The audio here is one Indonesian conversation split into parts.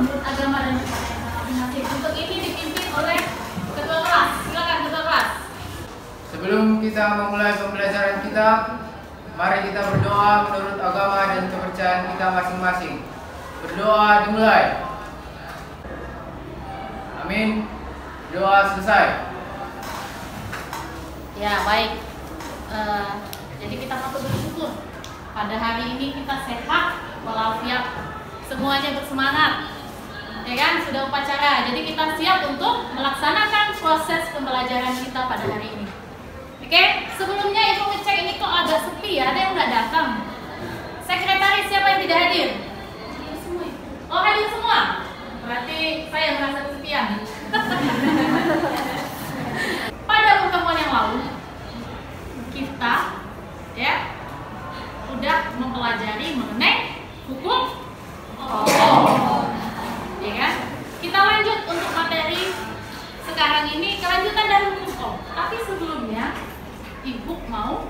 menurut agama dan masing-masing. Untuk ini dipimpin oleh ketua kelas. Silakan ketua kelas. Sebelum kita memulai pembelajaran kita, mari kita berdoa menurut agama dan kepercayaan kita masing-masing. Berdoa dimulai. Amin. Doa selesai. Ya, baik. Jadi kita patut bersyukur. Pada hari ini kita sehat walafiat, semuanya bersemangat. Ya kan, sudah upacara. Jadi kita siap untuk melaksanakan proses pembelajaran kita pada hari ini. Oke, sebelumnya Ibu ngecek ini kok agak sepi ya, ada yang nggak datang. Sekretaris siapa yang tidak hadir? Oh, hadir semua. Berarti saya merasa kesepian. Pada pertemuan yang lalu kita sudah mempelajari mengenai hukum ya kan? Kita lanjut untuk materi sekarang ini, kelanjutan dari hukum. Tapi sebelumnya Ibu mau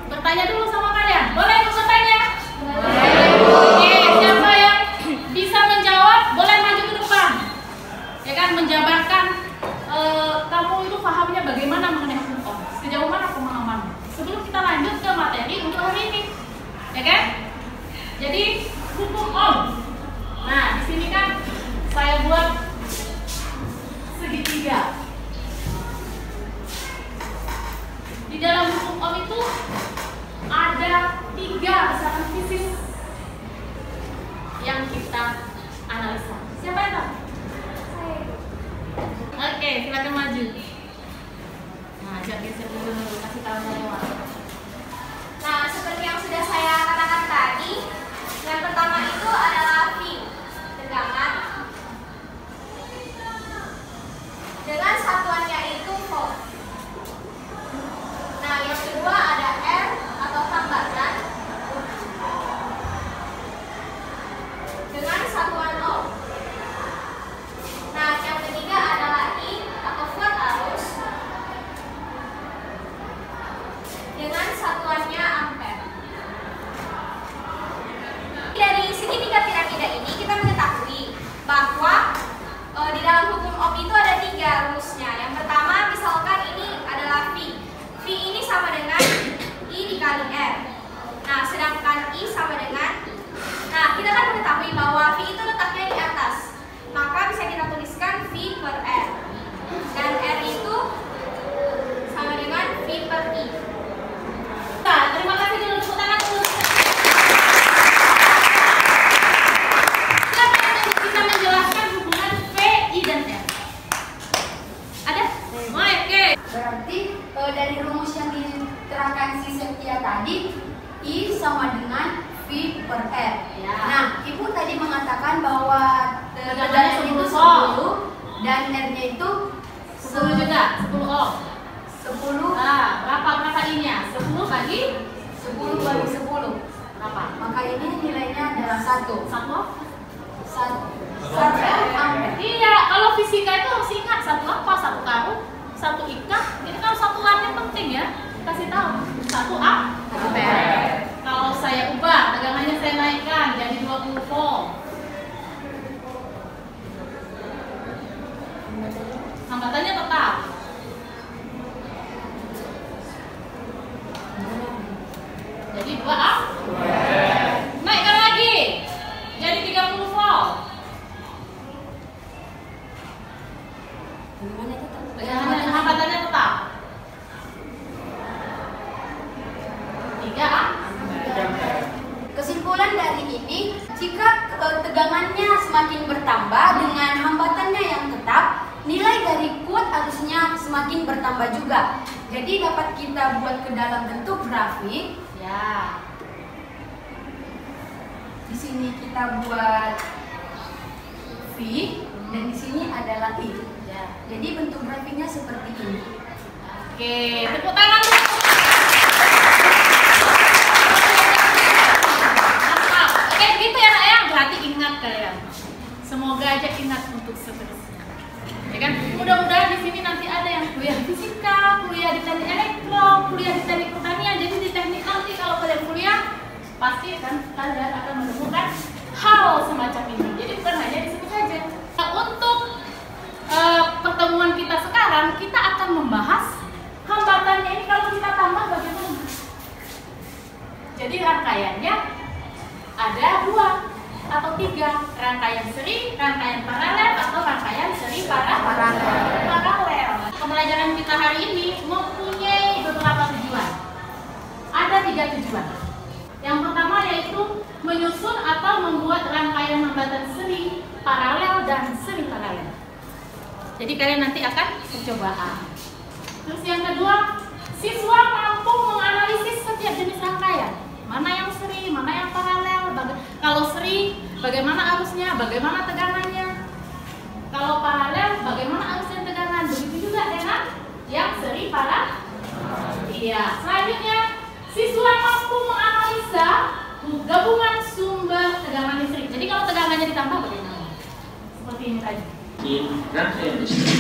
bertanya dulu sama kalian. Boleh Ibu bertanya? Boleh. Oke, siapa yang bisa menjawab boleh maju ke depan. Ya kan, menjabarkan kamu itu pahamnya bagaimana mengenai hukum, sejauh mana pemahaman. Sebelum kita lanjut ke materi untuk hari ini, ya kan? Jadi hukum Om. Nah, di sini kan saya buat segitiga. Di dalam hukum Om itu ada 3 besaran fisik yang kita analisa. Siapa yang tahu? Oke, silakan maju. Nah, geser dulu, kasih tahu lewat. Nah, seperti yang sudah saya katakan tadi, yang pertama itu adalah V, tegangan. Dengan satuannya itu volt. Nah, yang kedua ada R atau hambatan. Dengan satuan ohm. Nah, yang ketiga adalah I atau volt arus. Dengan satuannya ampere. Dari segitiga piramida ini kita mengetahui bahwa di dalam hukum Ohm itu ada 3 rumusnya. Yang pertama, misalkan ini adalah V. V ini sama dengan I dikali R. Nah, sedangkan I sama dengan, nah kita kan mengetahui bahwa V itu letaknya di atas. Maka bisa kita tuliskan V per R. Dan R itu sama dengan V per I. Nah, terima kasih dulu, tepuk tangan dulu. Siapa yang bisa menjelaskan hubungan V, I, dan R? Ada? Oke. Berarti dari rumus yang diterangkan si Septia tadi, I sama dengan V per R. Ya. Nah, Ibu tadi mengatakan bahwa Tegangannya tegangan itu 10 ohm. 10 dan R-nya itu 10 juga, 10 ohm. 10. Nah, berapa I-nya? 10 bagi 10 bagi 10. berapa? Maka ini nilainya adalah 1. 1 ohm? 1 ampere. Iya, kalau fisika itu harus ingat 1 apa? 1 karung, 1 ikat. Ini kan satuan yang penting ya. Kasih tahu 1 ampere. Kalau saya ubah, tegangannya saya naikkan jadi 20 volt. Hambatannya tetap. Jadi 2 ampere. Naikkan lagi. Jadi 30 volt. Hambatannya tetap. 3 ampere. Kesimpulan dari ini, jika tegangannya semakin bertambah dengan hambatannya yang tetap, nilai dari kuat arusnya semakin bertambah juga. Jadi dapat kita buat ke dalam bentuk grafik. Ya. Di sini kita buat V dan di sini adalah I. Ya. Jadi bentuk grafiknya seperti ini. Oke, tepuk tangan. Mantap. Oke, begitu ya nak ya. Berarti ingat kalian. Semoga aja ingat untuk seterusnya. Ya kan? Mudah-mudahan di sini nanti ada yang kuliah fisika, kuliah di teknik elektro, kuliah di teknik pertanian. Jadi di teknik nanti kalau kalian kuliah pasti kan kalian akan menemukan hal semacam ini. Jadi bukan hanya di sini saja. rangkaian paralel atau rangkaian seri paralel. Pembelajaran kita hari ini mempunyai beberapa tujuan. Ada 3 tujuan. Yang pertama yaitu menyusun atau membuat rangkaian hambatan seri paralel dan seri paralel. Jadi kalian nanti akan percobaan. Terus yang kedua, siswa mampu menganalisis setiap jenis rangkaian. Mana yang seri, mana yang paralel. Kalau seri, bagaimana arusnya, bagaimana tegangannya. Kalau paralel, bagaimana arus dan tegangan. Begitu juga dengan yang seri paralel. Iya. Selanjutnya, siswa mampu menganalisa gabungan sumber tegangan listrik. Jadi kalau tegangannya ditambah bagaimana? Seperti ini tadi. Rangkaian listrik.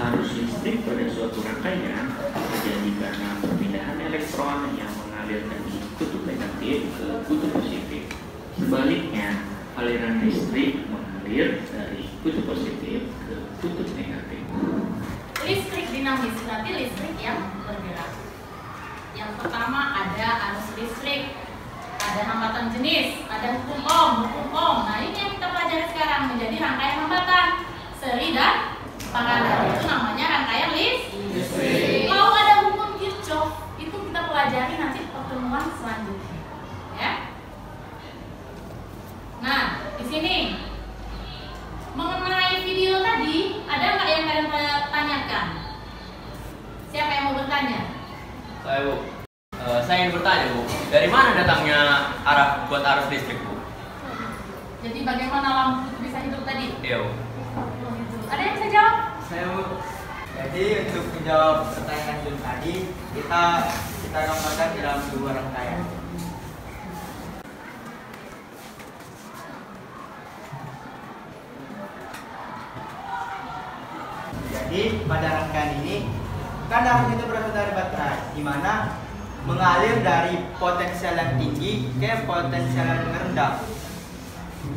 Arus listrik pada suatu rangkaian terjadi karena perpindahan elektron yang mengalir dari kutub negatif ke kutub positif. Sebaliknya, aliran listrik mengalir dari kutub positif ke kutub negatif. Listrik dinamis, berarti listrik yang bergerak. Yang pertama ada arus listrik, ada hambatan jenis, ada hukum Ohm. Nah ini yang kita pelajari sekarang menjadi rangkaian hambatan seri dan paralel. Itu namanya rangkaian listrik. Kalau ada hukum Kirchhoff itu kita pelajari nanti pertemuan selanjutnya. Ya. Nah di sini mengenai video tadi ada nggak yang kalian tanyakan? Siapa yang mau bertanya? Saya Bu, saya ingin bertanya Bu, dari mana datangnya arah buat arus listrik Bu? Jadi bagaimana lampu itu bisa hidup tadi? Iya Bu. Ada yang bisa jawab? Saya Bu. Jadi untuk menjawab pertanyaan Jun tadi, kita gambarkan dalam 2 rangkaian. Jadi pada rangkaian ini kan arus itu berasal dari baterai, di mana mengalir dari potensial yang tinggi ke potensial yang rendah.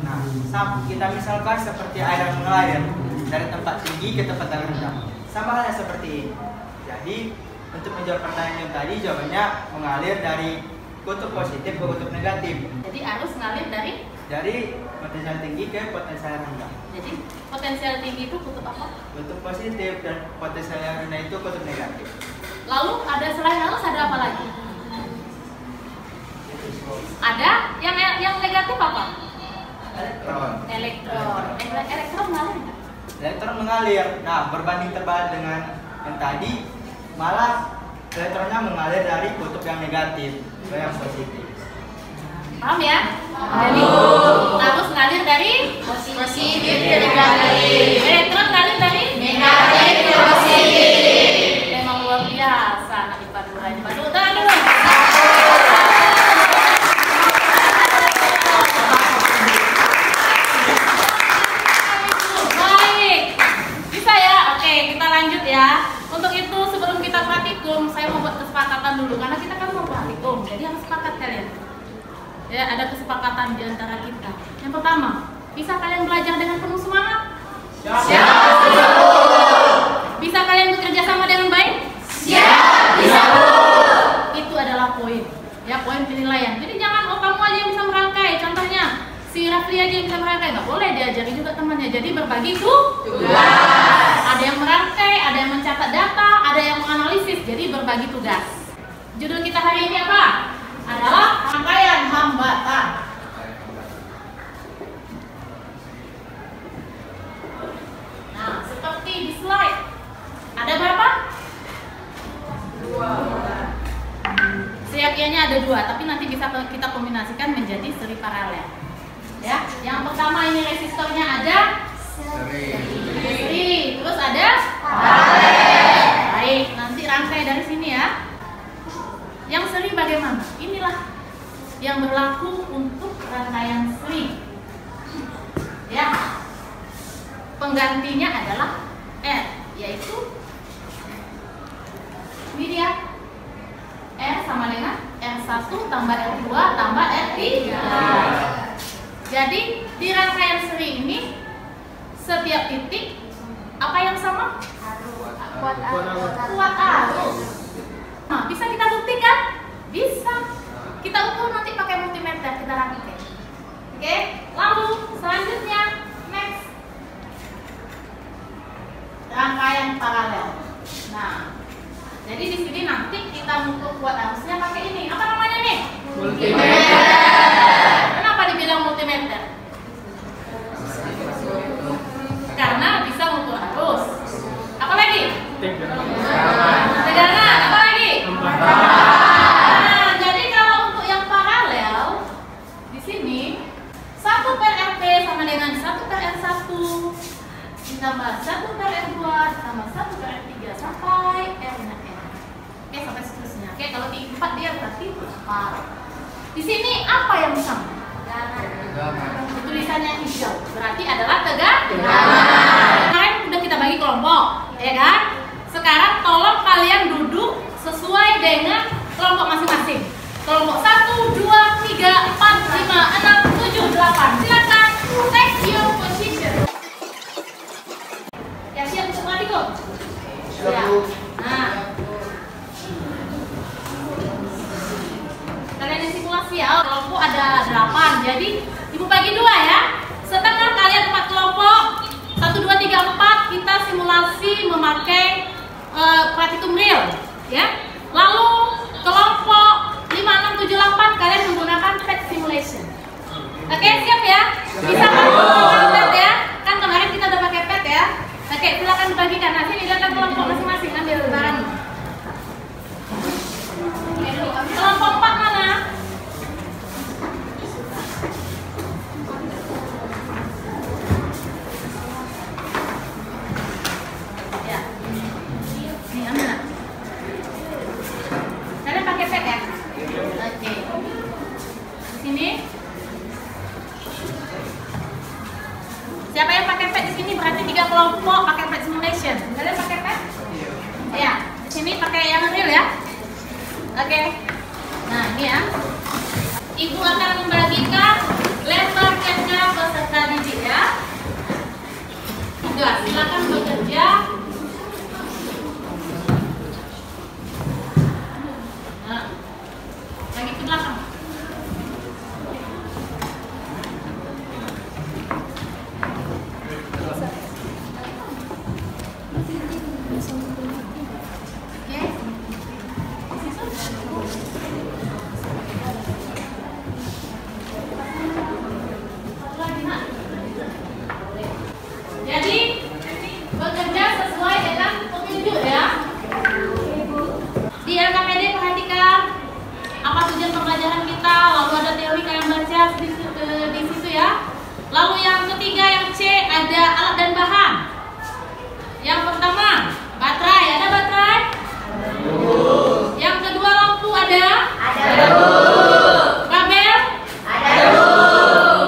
Nah, kita misalkan seperti air yang mengalir dari tempat tinggi ke tempat yang rendah. Sama halnya seperti ini. Jadi untuk menjawab pertanyaan yang tadi, jawabannya mengalir dari kutub positif ke kutub negatif. Jadi arus ngalir dari potensial tinggi ke potensial yang rendah. jadi potensial tinggi itu kutub apa? Kutub positif dan potensial yang rendah itu kutub negatif. Lalu ada selain arus ada apa lagi? Ada yang negatif apa? Elektron. Elektron ngalir nggak? Elektron mengalir. Nah, berbanding terbalik dengan yang tadi, malah elektronnya mengalir dari kutub yang negatif ke yang positif. Paham ya? Jadi arus ngalir dari positif ke negatif. Elektron ngalir dari negatif ke positif. Memang luar biasa anak IPA 2. IPA 2 tahan dulu. Baik. Bisa ya? Oke, kita lanjut ya. Untuk itu sebelum kita praktikum, saya mau buat kesepakatan dulu karena kita kan mau praktikum. Jadi harus sepakat kalian. Ya, ada kesepakatan di antara kita. Yang pertama, bisa kalian belajar dengan penuh semangat? Siap. Bisa kalian bekerja sama dengan baik? Siap. Bisa. Itu adalah poin. Ya, poin penilaian. Jadi jangan kamu aja yang bisa merangkai. Contohnya, si Rafli aja yang bisa merangkai. Nggak boleh, diajari juga temannya. Jadi berbagi tugas. Ada yang merangkai, ada yang mencatat data, ada yang menganalisis. Jadi berbagi tugas. Judul kita hari ini apa? Adalah rangkaian hambatan. Nah, seperti di slide, ada berapa? 2. Seyogyanya ada 2, tapi nanti bisa kita kombinasikan menjadi seri paralel. Ya, yang pertama ini resistornya ada seri, terus ada paralel. Baik, nanti rangkai dari sini ya. Yang seri bagaimana? Inilah yang berlaku untuk rangkaian seri. Ya. Penggantinya adalah R, yaitu ini dia. R sama dengan R1 tambah R2 tambah R3. Jadi di rangkaian seri ini setiap titik apa yang sama? Kuat arus. Nah, bisa kita buktikan? Bisa. Kita ukur nanti pakai multimeter, kita rangkai. Oke, lalu selanjutnya next. Rangkaian paralel. Nah, jadi di sini nanti kita mengukur kuat arusnya pakai ini. Apa namanya nih? Multimeter. Kenapa dibilang multimeter? Karena bisa mengukur arus. Apa lagi? Tegangan. Apa lagi? Nah, jadi kalau untuk yang paralel di sini 1 per RT sama dengan 1 per R1 ditambah 1 per R2 ditambah 1 per R3 sampai R-nya N. Oke, sampai seterusnya. Oke, kalau di 4 dia berarti par. Di sini apa yang sama? Tulisannya hijau berarti adalah tegangan. Kemarin udah kita bagi kelompok, ya kan? Sekarang tolong kalian duduk sesuai dengan kelompok masing-masing. Kelompok 1, 2, 3, 4, 5, 6, 7, 8. Silakan take your position. Ya, siap untuk mati kok? Ya. Nah, kalian yang simulasi ya. Kelompok ada 8. Jadi ibu bagi 2 ya. Setengah kalian 4 kelompok. 1, 2, 3, 4 kita simulasi memakai praktikum real, ya. Lalu kelompok 5, 6, 7, 8 kalian menggunakan pet simulation. Oke, siap ya? Bisa menggunakan pet ya? Kan kemarin kita udah pakai pet ya. Oke, silakan dibagikan. Nah, sini datang kelompok masing-masing ambil barang. Kelompok 4 mana? Ya. Ini ambil. Kalian pakai pet ya? Oke. Di sini. Siapa yang pakai pet di sini berarti 3 kelompok pakai pet simulation. Kalian pakai pet? Ya. Di sini pakai yang real ya. Oke. Nah, ini ya. Ibu akan membagikan lebar catnya peserta didik ya. 3, silakan bekerja. Nah, lagi ke belakang. Jadi bekerja sesuai dengan petunjuk ya. Di LKPD perhatikan apa tujuan pembelajaran kita, lalu ada teori kalian baca di situ ya. Lalu yang ketiga yang C ada alat dan bahan. Yang pertama baterai, ada baterai? Yang kedua lampu ada? Kabel?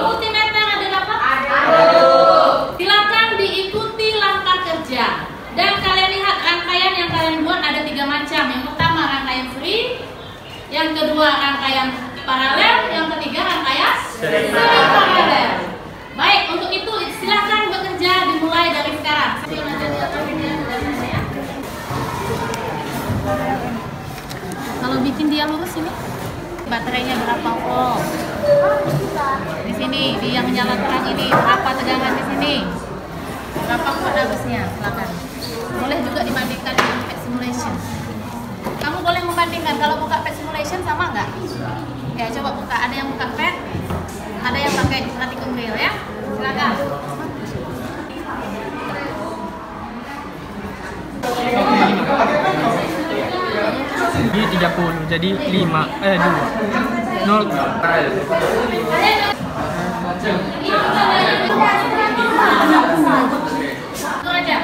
Multimeter ada dapat? Silakan diikuti langkah kerja. Dan kalian lihat rangkaian yang kalian buat ada 3 macam. Yang pertama rangkaian seri, yang kedua rangkaian paralel, yang ketiga rangkaian seri paralel. Baik, untuk itu silakan bekerja dimulai dari sekarang. Kalau bikin dia lurus ini, baterainya berapa volt? Di sini, di yang nyala terang ini berapa tegangan di sini? Berapa kuat arusnya? Silakan. Boleh juga dibandingkan dengan pet simulation. Kamu boleh membandingkan kalau buka pet simulation sama nggak? Ya, coba buka. Ada yang buka pet, ada yang pakai praktikum real ya. Silakan. Ini 30, jadi 2. 0. Itu aja.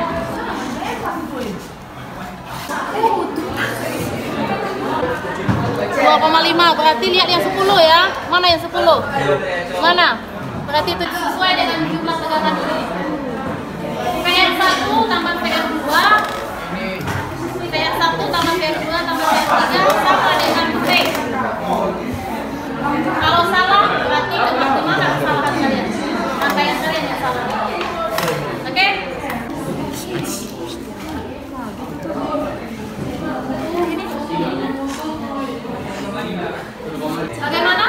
2,5 berarti lihat yang 10 ya. Mana yang 10? Mana? Berarti itu sesuai dengan jumlah tegangan ini. PR1 tambah PR2, PR1 tambah PR2 tambah PR3 sama dengan P. Kalau salah berarti tebak di mana kesalahan kalian. Rangkaian kalian yang salah. Oke? Bagaimana?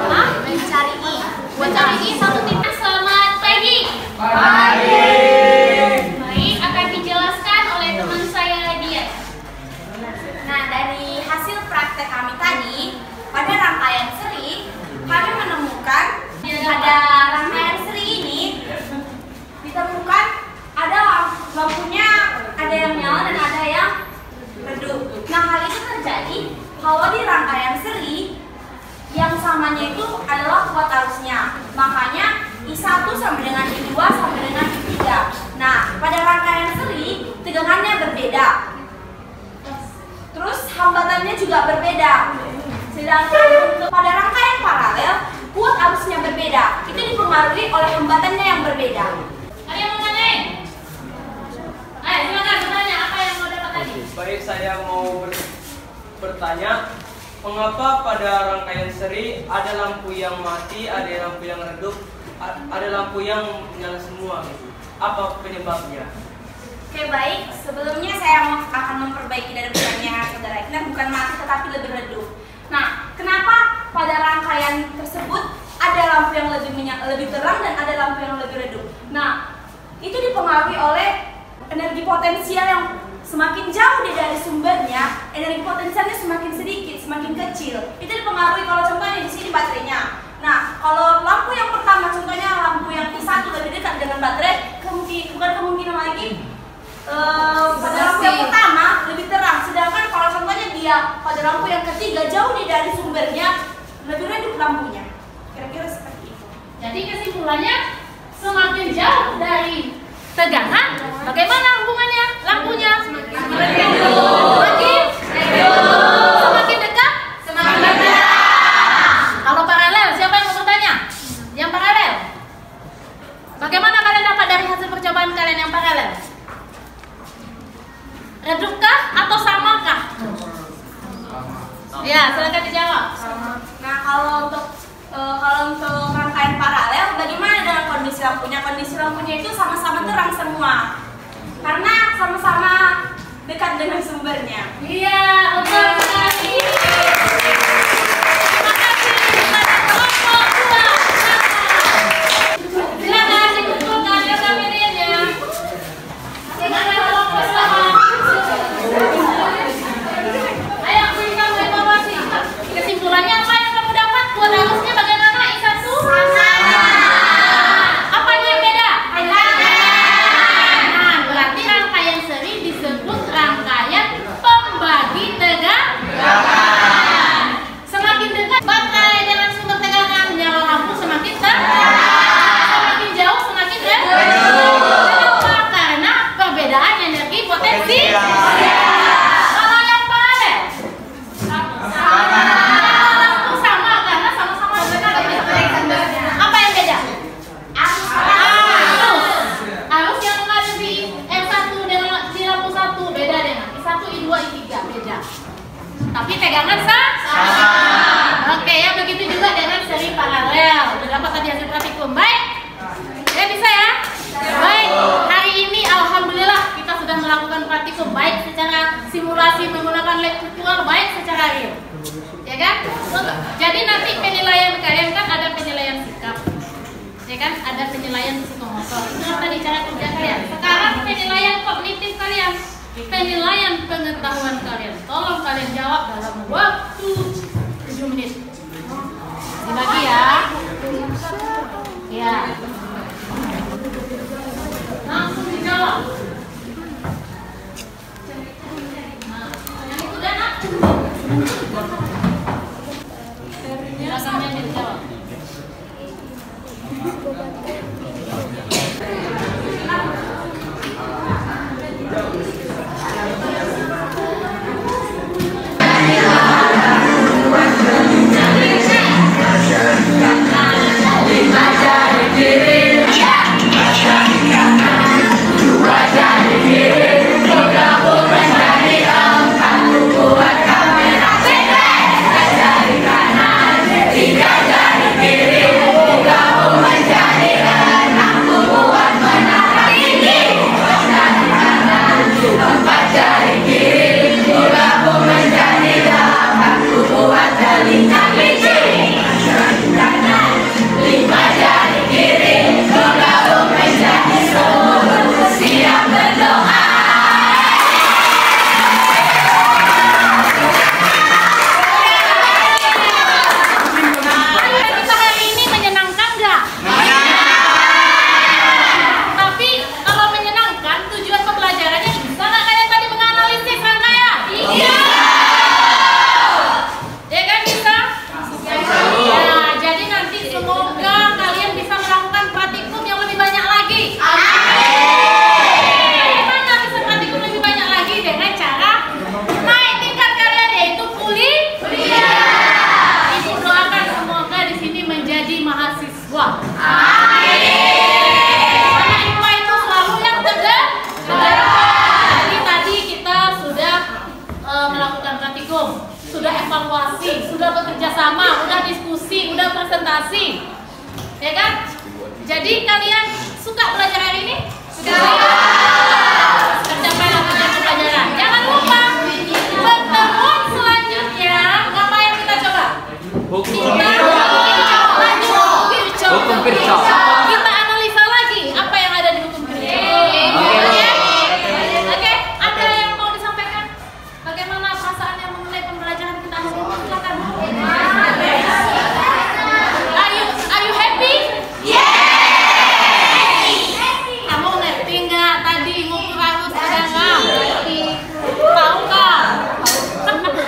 Hah? Mencari I. Mencari I satu titik. Selamat pagi. Baik, akan dijelaskan oleh teman saya Dia. Nah, dari hasil praktek kami tadi, pada rangkaian seri, kami menemukan pada rangkaian seri ini ditemukan ada lampunya, ada yang nyala dan ada yang redup. Nah, hal itu terjadi kalau di rangkaian seri yang samanya itu adalah kuat arusnya. Makanya I1 sama dengan I2 sama dengan I3. Nah, pada rangkaian seri tegangannya berbeda. Terus hambatannya juga berbeda. Sedangkan untuk pada rangkaian paralel, kuat arusnya berbeda. Itu dipengaruhi oleh hambatannya yang berbeda. Ada yang mau tanya? Ayo, silakan bertanya apa yang mau dapat tadi. Baik, saya mau bertanya, mengapa pada rangkaian seri ada lampu yang mati, ada lampu yang redup, ada lampu yang menyala semua? Apa penyebabnya? Oke, baik. Sebelumnya saya akan memperbaiki dari pertanyaan saudara Ekner, bukan mati tetapi lebih redup. Nah, kenapa pada rangkaian tersebut ada lampu yang lebih terang dan ada lampu yang lebih redup? Nah, itu dipengaruhi oleh energi potensial yang semakin jauh dari sumbernya, energi potensialnya semakin sedikit, semakin kecil. Itu dipengaruhi kalau contohnya di sini baterainya. Nah, kalau lampu yang pertama, contohnya lampu yang I1 lebih dekat dengan baterai, bukan kemungkinan lagi pada lampu yang pertama lebih terang. Sedangkan kalau contohnya dia pada lampu yang ketiga jauh dari sumbernya, lebih redup lampunya. Kira-kira seperti itu. Jadi kesimpulannya semakin jauh dari tegangan, bagaimana hubungannya lampunya? Semakin redup. Semakin dekat? Semakin dekat. Kalau paralel, siapa yang mau bertanya? Yang paralel. Bagaimana kalian dapat dari hasil percobaan kalian yang paralel? Redupkah atau samakah? Ya, silakan dijawab. Nah, kalau untuk rangkaian paralel, bagaimana dengan kondisi lampunya? Kondisi lampunya itu sama-sama terang semua, karena sama-sama dekat dengan sumbernya. Iya, betul sekali. Terima kasih kepada kelompok 2. Silakan dikumpulkan rekamannya. Mana kelompok sama? Ayo, beri kamu evaluasi. Kesimpulannya apa yang kamu dapat? Kuat arusnya bagaimana? I1? Apanya yang beda? Nah, berarti rangkaian seri disebut rangkaian pembagi tegangan. Semakin dekat baterai dengan sumber tegangan, nyala lampu semakin terang. Semakin jauh semakin redup. Kenapa? Karena perbedaan energi potensi. Kalau yang paralel, lampu sama karena sama-sama dekat. Apa yang beda? Arus yang mengalir di R1 dengan di lampu 1 beda dengan I1, I2, I3 beda. Tapi tegangan sama. Oke ya, begitu juga dengan seri paralel. Sudah dapat tadi hasil praktikum. Baik? Ya bisa ya? Baik, hari ini alhamdulillah kita sudah melakukan praktikum baik secara simulasi menggunakan lab virtual, baik secara real. Ya kan? Jadi nanti penilaian kalian kan ada penilaian sikap. Ya kan? Ada penilaian psikomotor. Itu tadi cara kerja kalian. Sekarang penilaian kognitif kalian. Penilaian pengetahuan kalian. Tolong kalian jawab dalam waktu 7 menit. Dibagi ya. Ya. Langsung dijawab. Nah, yang itu dan aku. Silakan yang dijawab. Kamera, organisasi, ya kan? Jadi kalian suka belajar hari ini? Suka. Tercapailah tujuan pembelajaran. Jangan lupa pertemuan selanjutnya ngapain kita coba? Hukum Virchow. Kita analisa lagi apa yang ada di hukum Virchow. Oke. Ada yang mau disampaikan? Bagaimana perasaan yang mengenai pembelajaran kita hari ini? Silakan. Are you happy? Kamu ngerti nggak tadi ngukur arus tegangan? Tahu nggak?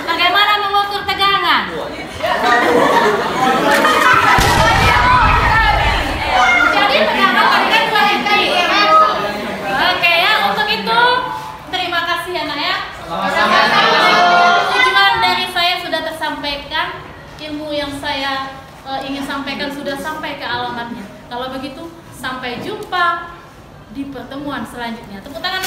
Bagaimana mengukur tegangan? Jadi tegangan tadi kan 2 degree. Oke ya, untuk itu terima kasih ya nak ya. Tujuan dari saya sudah tersampaikan, ilmu yang saya ingin sampaikan sudah sampai ke alamatnya. Kalau begitu, sampai jumpa di pertemuan selanjutnya. Tepuk tangan.